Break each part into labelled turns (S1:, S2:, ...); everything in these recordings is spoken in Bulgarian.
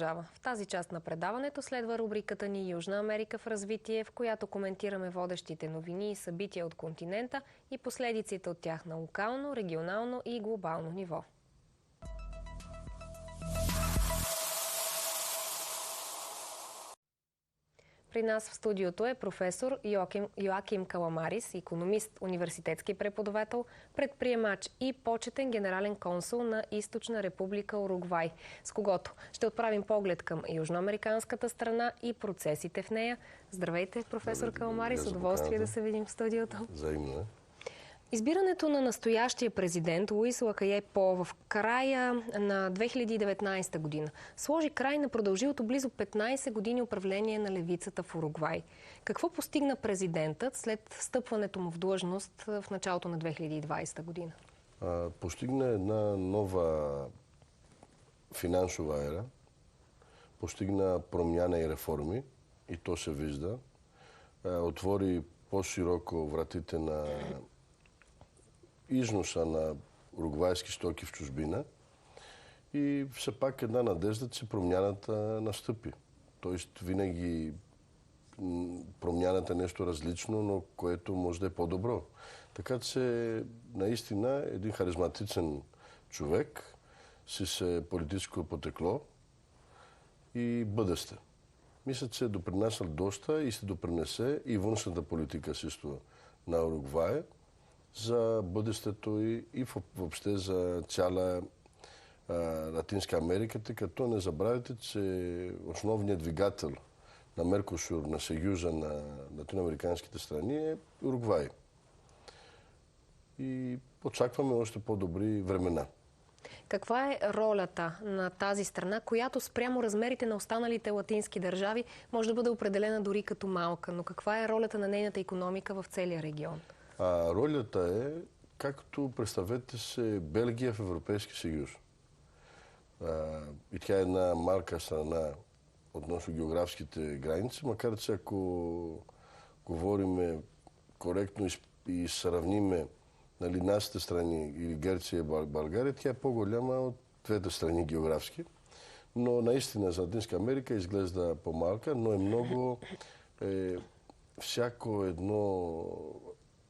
S1: В тази част на предаването следва рубриката ни Южна Америка в развитие, в която коментираме водещите новини и събития от континента и последиците от тях на локално, регионално и глобално ниво. При нас в студиото е професор Йоаким Каламарис, икономист, университетски преподавател, предприемач и почетен генерален консул на Източна република Уругвай, с когото ще отправим поглед към южноамериканската страна и процесите в нея. Здравейте, професор Каламарис, удоволствие да се видим в студиото.
S2: Взаимно.
S1: Избирането на настоящия президент Луис Лакае По в края на 2019 година сложи край на продължилото близо 15 години управление на левицата в Уругвай. Какво постигна президентът след встъпването му в длъжност в началото на 2020 година?
S2: Постигна една нова финансова ера, постигна промяна и реформи, и то се вижда. Отвори по-широко вратите на износа на уругвайски стоки в чужбина и все пак една надежда, че промяната настъпи. Тоест винаги промяната е нещо различно, но което може да е по-добро. Така че наистина един харизматичен човек с политическо потекло и бъдеще. Мисля, че е допринасял доста и ще допринесе и външната политика също на Уругвай за бъдещето и въобще за цяла Латинска Америка, тъй като не забравяйте, че основният двигател на Меркосур, на Съюза на латиноамериканските страни е Уругвай. И очакваме още по-добри времена.
S1: Каква е ролята на тази страна, която спрямо размерите на останалите латински държави може да бъде определена дори като малка, но каква е ролята на нейната икономика в целия регион?
S2: Ролята е, както представете се, Белгия в Европейски съюз. И тя е една малка страна относно географските граници, макар че ако говорим коректно и сравниме нашите страни, или Гърция и България, тя е по-голяма от двете страни географски. Но наистина за Латинска Америка изглежда по-малка, но е много всяко едно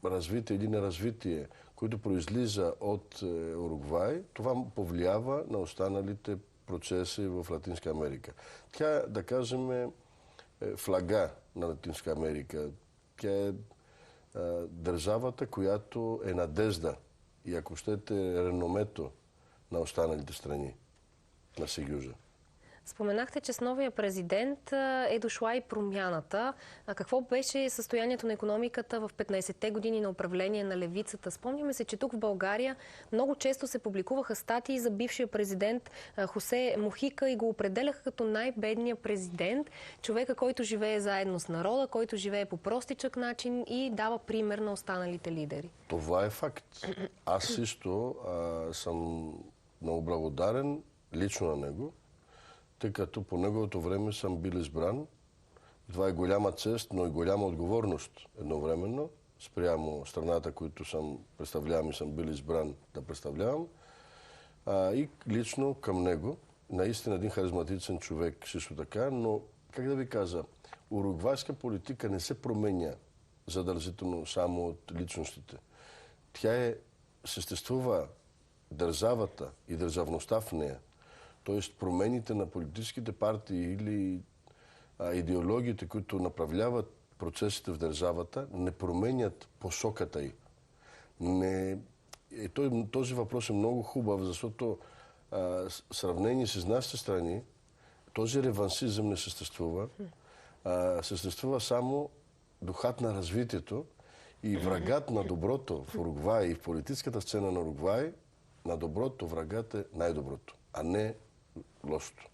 S2: развитие или неразвитие, което произлиза от Уругвай, това повлиява на останалите процеси в Латинска Америка. Тя, да кажем, флага на Латинска Америка. Тя е държавата, която е надежда и, ако щете, реномето на останалите страни на Съюза.
S1: Споменахте, че с новия президент е дошла и промяната. Какво беше състоянието на икономиката в 15-те години на управление на левицата? Спомняме се, че тук в България много често се публикуваха статии за бившия президент Хосе Мухика и го определяха като най-бедния президент, човека, който живее заедно с народа, който живее по простичък начин и дава пример на останалите лидери.
S2: Това е факт. Аз също съм много благодарен лично на него, тъй като по неговото време съм бил избран. Това е голяма чест, но и голяма отговорност едновременно спрямо страната, която представлявам и съм бил избран да представлявам. И лично към него, наистина един харизматичен човек също така, но, как да ви кажа, уругвайска политика не се променя задължително само от личностите. Тя съществува държавата и държавността в нея. Тоест промените на политическите партии или идеологиите, които направляват процесите в държавата, не променят посоката й. Този въпрос е много хубав, защото сравнение с нашите страни, този ревансизъм не съществува. Съществува само духът на развитието и врагът на доброто в Уругвай и в политическата сцена на Уругвай, на доброто врагът е най-доброто, а не лошото.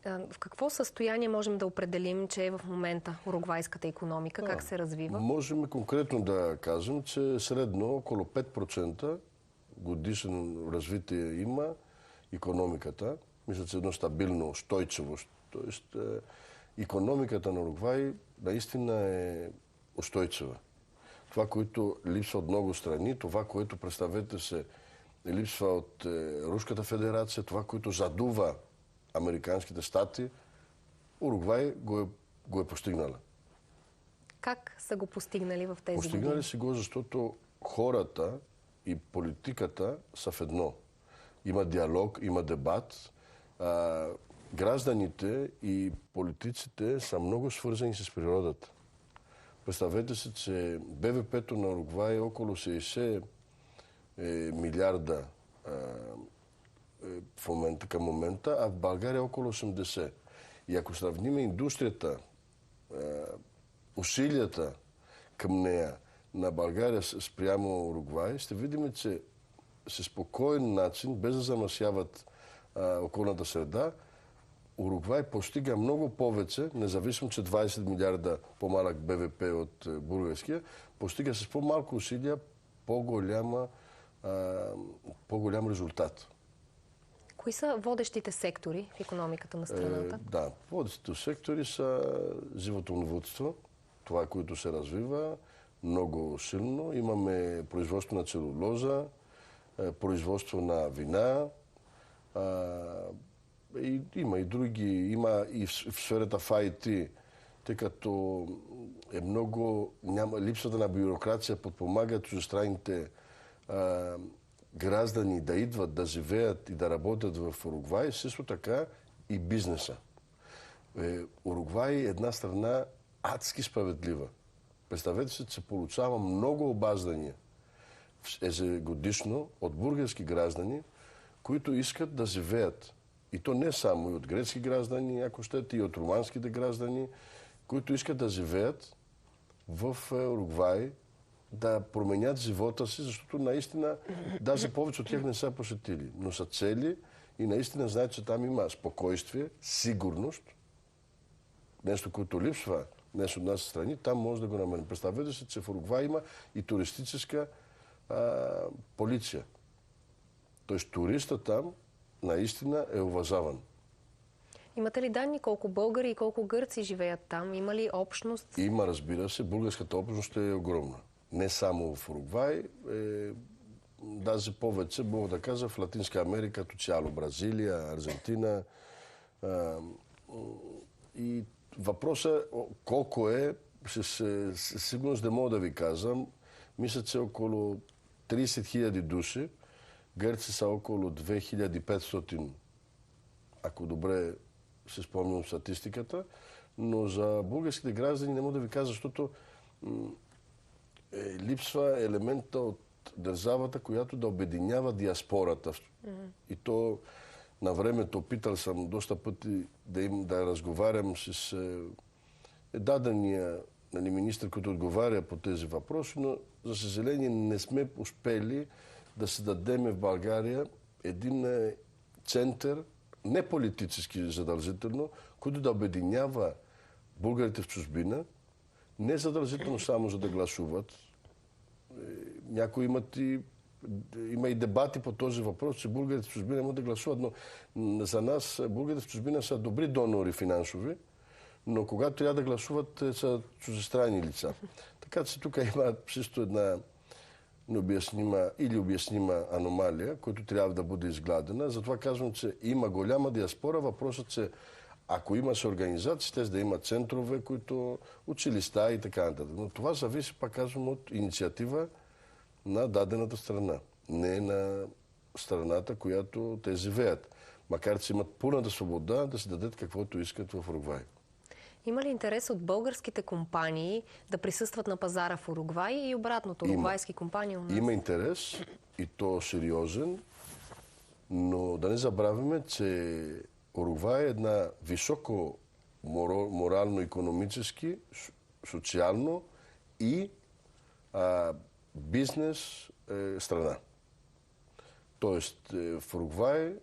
S1: В какво състояние можем да определим, че е в момента уругвайската икономика? Как се развива? Можем
S2: конкретно да кажем, че средно около 5% годишно развитие има икономиката. Мисля, че едно стабилно, устойчиво. Тоест, икономиката на Уругвай наистина е устойчива. Това, което липсва от много страни, това, което, представете се, липсва от Руската федерация, това, което задува Американските щати, Уругвай го е постигнала.
S1: Как са го постигнали в тези
S2: Постигнали
S1: години?
S2: си го, защото хората и политиката са в едно. Има диалог, има дебат. Гражданите и политиците са много свързани с природата. Представете си, че БВП-то на Уругвай е около 60 милиарда към момента, а в България е около 80. И ако сравним индустрията, усилията към нея на България спрямо Уругвай, ще видим, че със спокоен начин, без да замърсяват околната среда, Уругвай постига много повече, независимо, че 20 милиарда по-малък БВП от българския, постига с по-малко усилия по-голям резултат.
S1: Кои са водещите сектори в икономиката на страната?
S2: Водещите сектори са животновъдство, това, което се развива много силно. Имаме производство на целулоза, производство на вина, има и други, има и в сферата в IT, тъй като липсата на бюрокрация подпомага чуждестранните граждани да идват, да живеят и да работят в Уругвай, също така и бизнеса. Уругвай е една страна адски справедлива. Представете си, че получава много обаждания ежегодишно от български граждани, които искат да живеят. И то не само и от грецки граждани, ако щете, и от руманските граждани, които искат да живеят в Уругвай, да променят живота си, защото наистина, даже повече от тях не са посетили, но са цели и наистина знаят, че там има спокойствие, сигурност, нещо, което липсва днес от нас страни, там може да го намерим. Представете си, че в Уругвай има и туристическа полиция. Тоест туриста там наистина е уважаван.
S1: Имате ли данни колко българи и колко гърци живеят там? Има ли общност?
S2: Има, разбира се. Българската общност е огромна. Не само в Уругвай, даже повече, мога да кажа, в Латинска Америка, като цяло Бразилия, Аржентина. И въпросът колко е, със сигурност не мога да ви казвам. Мисля, че около 30 000 души. Гърци са около 2500, ако добре се спомням статистиката. Но за българските граждани не мога да ви кажа, защото липсва елемента от държавата, която да обединява диаспората. И то на времето опитал съм доста пъти да разговарям с дадения министър, който отговаря по тези въпроси, но за съжаление не сме успели да създадем в България един център, не политически задължително, който да обединява българите в чужбина, не задължително само за да гласуват. Някои има и дебати по този въпрос, че българите в чужбина могат да гласуват, но за нас българите в чужбина са добри донори финансови, но когато трябва да гласуват, са чуждестранни лица. Така че тук има също една необяснима или обяснима аномалия, която трябва да бъде изгладена. Затова казвам, че има голяма диаспора. Въпросът, че ако имаше организации, те да имат центрове, които училища и така нататък. Но това зависи, пак казвам, от инициатива на дадената страна. Не на страната, която те живеят. Макар че имат пълната свобода да си дадат каквото искат в Уругвай.
S1: Има ли интерес от българските компании да присъстват на пазара в Уругвай и обратното, уругвайски компании у нас?
S2: Има интерес и то сериозен, но да не забравяме, че Уругвай е една високо морално-икономически, социално и бизнес страна. Тоест в Уругвай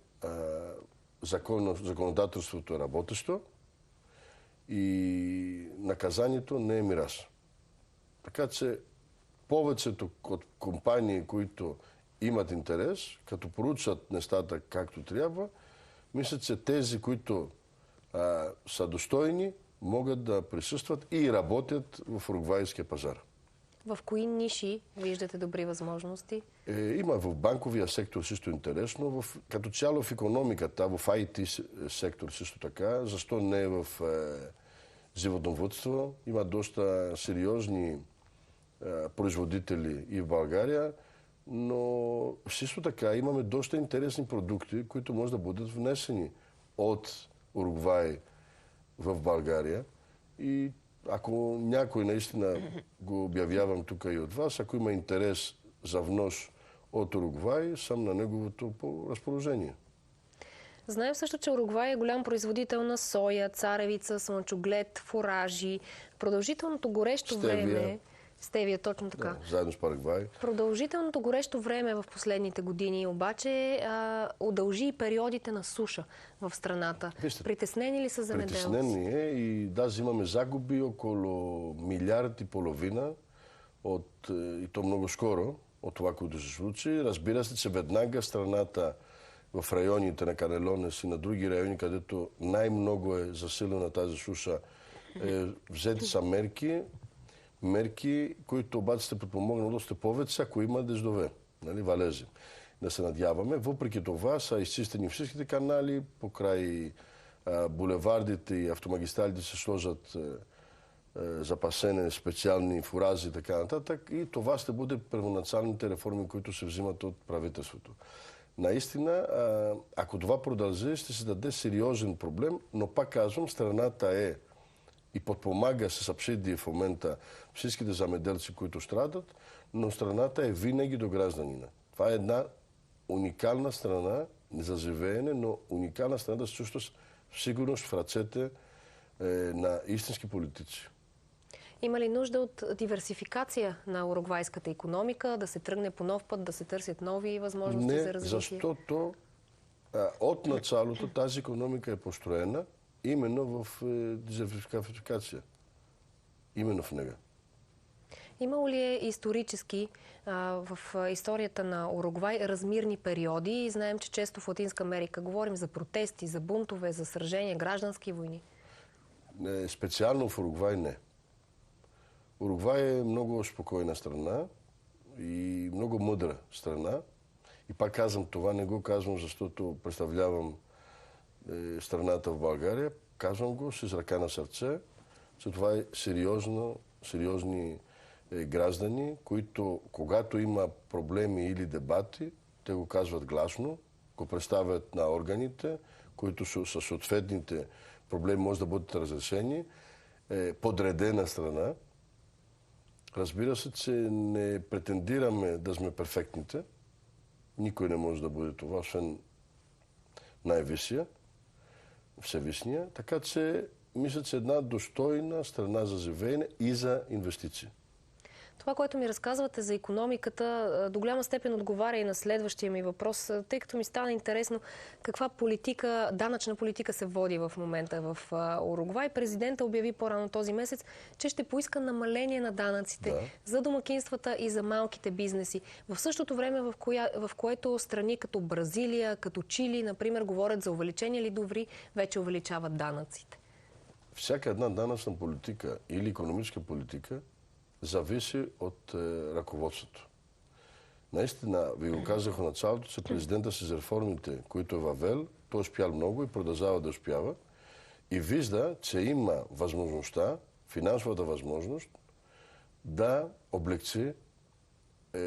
S2: законодателството е работещо и наказанието не е мираж. Така че повечето от компании, които имат интерес, като поручат нещата както трябва, мисля, че тези, които са достойни, могат да присъстват и работят в уругвайския пазар.
S1: В кои ниши виждате добри възможности?
S2: Има в банковия сектор също интересно, като цяло в икономиката, в IT сектор също така, защо не в животновъдство. Има доста сериозни производители и в България, но също така имаме доста интересни продукти, които може да бъдат внесени от Уругвай в България. И ако някой наистина го обявявам тук и от вас, ако има интерес за внос от Уругвай, съм на неговото разположение.
S1: Знаем също, че Уругвай е голям производител на соя, царевица, слънчоглед, фуражи. Продължителното горещо време... Стевия, точно така.
S2: Да, заедно с Парагвай.
S1: Продължителното горещо време в последните години обаче удължи и периодите на суша в страната. Притеснени ли са земеделци?
S2: Притеснени е и даже имаме загуби около 1,5 милиарда и то много скоро от това, което се случи. Разбира се, че веднага страната в районите на Канелонес и на други райони, където най-много е засилена тази суша, взети са мерки, които обаче ще подпомогнат доста повече, ако има дъждове, валежи. Да се надяваме. Въпреки това са изчистени всичките канали, покрай булевардите и автомагистралите се сложат запасени специални фурази и така нататък. И това ще бъде първоначалните реформи, които се взимат от правителството. Наистина, ако това продължи, ще се даде сериозен проблем, но пак казвам, страната е и подпомага с субсидии в момента всичките земеделци, които страдат, но страната е винаги до гражданина. Това е една уникална страна за живеене, но уникална страна да се чувства сигурност в ръцете на истински политици.
S1: Има ли нужда от диверсификация на уругвайската икономика, да се тръгне по нов път, да се търсят нови възможности за развитие?
S2: Не, защото от началото тази икономика е построена именно в диверсификация. Именно в нега.
S1: Имало ли е исторически в историята на Уругвай размирни периоди? И знаем, че често в Латинска Америка говорим за протести, за бунтове, за сражения, граждански войни.
S2: Специално в Уругвай не. Уругвай е много спокойна страна и много мъдра страна. И пак казвам, това не го казвам, защото представлявам страната в България. Казвам го с ръка на сърце, че това е сериозни граждани, които, когато има проблеми или дебати, те го казват гласно, го представят на органите, които със съответните проблеми може да бъдат разрешени. Подредена страна. Разбира се, че не претендираме да сме перфектните. Никой не може да бъде това, освен най-висия, Всевишния. Така че мисля, че една достойна страна за живеене и за инвестиции.
S1: Това, което ми разказвате за икономиката, до голяма степен отговаря и на следващия ми въпрос, тъй като ми стана интересно каква данъчна политика се води в момента в Уругвай. Президента обяви по-рано този месец, че ще поиска намаление на данъците за домакинствата и за малките бизнеси. В същото време, в което страни като Бразилия, като Чили, например, говорят за увеличение лидоври, вече увеличават данъците. Всяка
S2: една данъчна политика или икономическа политика зависи от ръководството. Наистина, ви го казах в началото, че президента с реформите, които е въвел, той успял много и продължава да успява. И вижда, че има възможността, финансовата възможност, да облегчи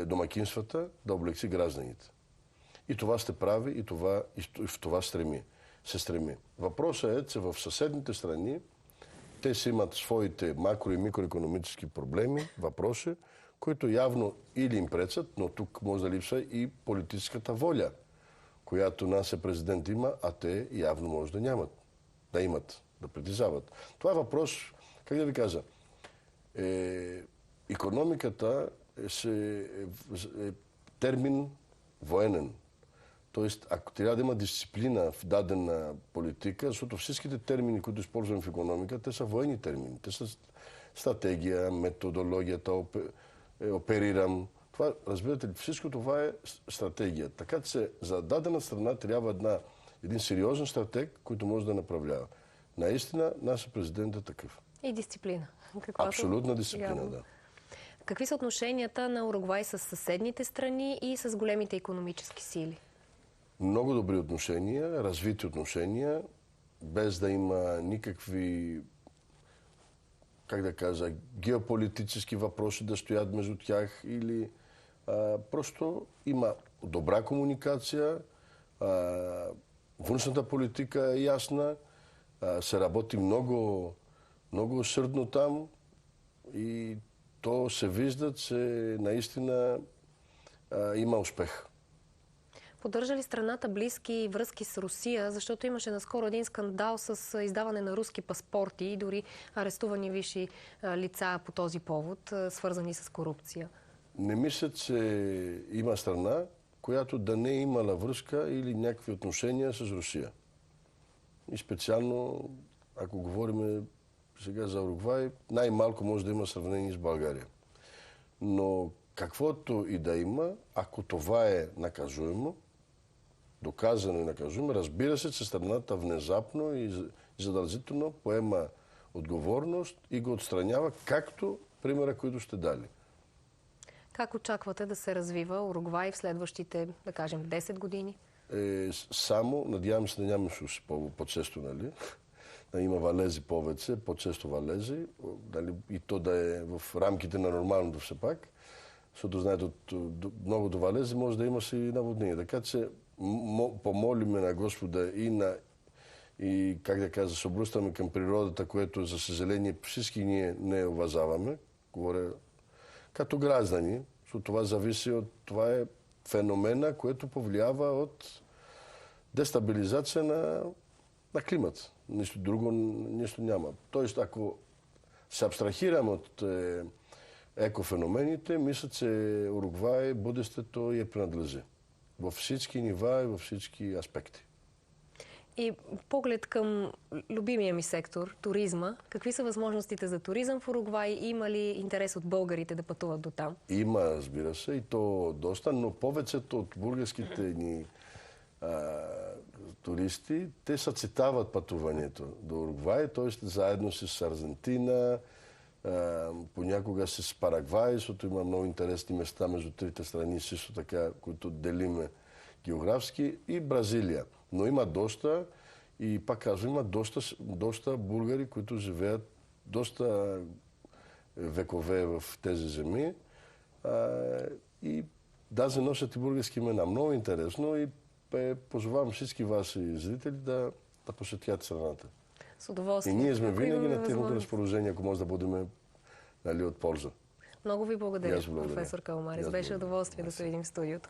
S2: домакинствата, да облегчи гражданите. И това ще прави, и в това се стреми. Въпросът е, че в съседните страни те си имат своите макро- и микроекономически проблеми, въпроси, които явно или им пречат, но тук може да липсва и политическата воля, която нашия президент има, а те явно може да имат, да притежават. Това е въпрос, как да ви кажа, икономиката е термин военен. Тоест, ако трябва да има дисциплина в дадена политика, защото всичките термини, които използваме в икономика, те са военни термини. Те са стратегия, методологията, оперирам. Това, разбирате ли, всичко това е стратегия. Така че за дадена страна трябва един сериозен стратег, който може да направлява. Наистина, нашия президент е такъв.
S1: И дисциплина.
S2: Абсолютна дисциплина, да.
S1: Какви са отношенията на Уругвай с съседните страни и с големите икономически сили?
S2: Много добри отношения, развити отношения, без да има никакви, как да кажа, геополитически въпроси да стоят между тях или просто има добра комуникация, външната политика е ясна, се работи много, много усърдно там и то се вижда, че наистина има успех.
S1: Поддържа ли страната близки връзки с Русия? Защото имаше наскоро един скандал с издаване на руски паспорти и дори арестувани висши лица по този повод, свързани с корупция.
S2: Не мисля, че има страна, която да не е имала връзка или някакви отношения с Русия. И специално, ако говорим сега за Уругвай, най-малко може да има сравнение с България. Но каквото и да има, ако това е наказуемо, доказано и наказуемо, разбира се, че страната внезапно и задължително поема отговорност и го отстранява, както примера, които сте дали.
S1: Как очаквате да се развива Уругвай в следващите, да кажем, 10 години?
S2: Само, надявам се да нямаме суш по-често, нали? Да има валези повече, по-често валези, дали, и то да е в рамките на нормалното все пак. Защото, знаете, от многото валези може да има си и наводнение. Така че помолиме на Господа и как да кажа, се обръщаме към природата, което, за съжаление, всички ние не уважаваме. Говоря като граждани, защото това зависи от... Това е феномена, което повлиява от дестабилизация на климат. Нищо друго нищо няма. Тоест, ако се абстрахираме от екофеномените, мисля, че Уругвай, бъдещето я принадлежи. Във всички нива и във всички аспекти.
S1: И поглед към любимия ми сектор, туризма. Какви са възможностите за туризъм в Уругвай? Има ли интерес от българите да пътуват до там?
S2: Има, разбира се, и то доста, но повечето от българските ни туристи, те съчетават пътуването до Уругвай, т.е. заедно с Аржентина, понякога с Парагвай, защото има много интересни места между трите страни, също така, които делиме географски, и Бразилия. Но има доста, и пак казвам, има доста българи, които живеят доста векове в тези земи и даже носят и български имена. Много интересно и позовавам всички ваши зрители да посетят страната.
S1: С удоволствие.
S2: И ние сме винаги на тяхното разположение, ако може да бъдем от полза.
S1: Много ви благодаря, професор Каламарис. Беше удоволствие да се видим в студиото.